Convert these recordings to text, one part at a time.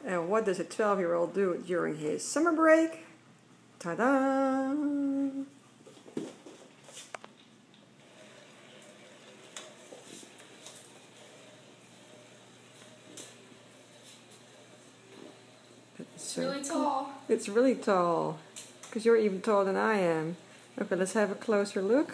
And what does a 12-year-old do during his summer break? Ta-da! It's really tall. It's really tall, because you're even taller than I am. Okay, let's have a closer look.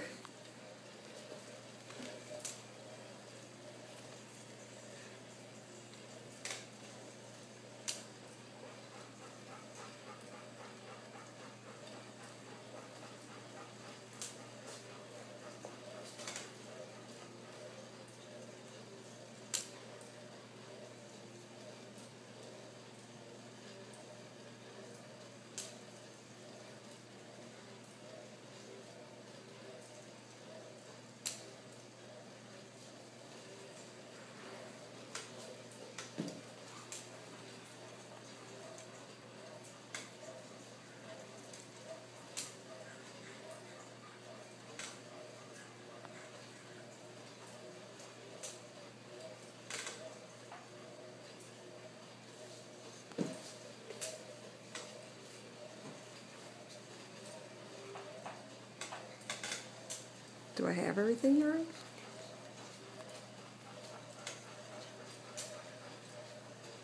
Do I have everything, Yorick?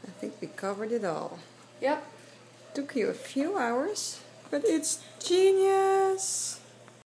I think we covered it all. Yep. Took you a few hours, but it's genius!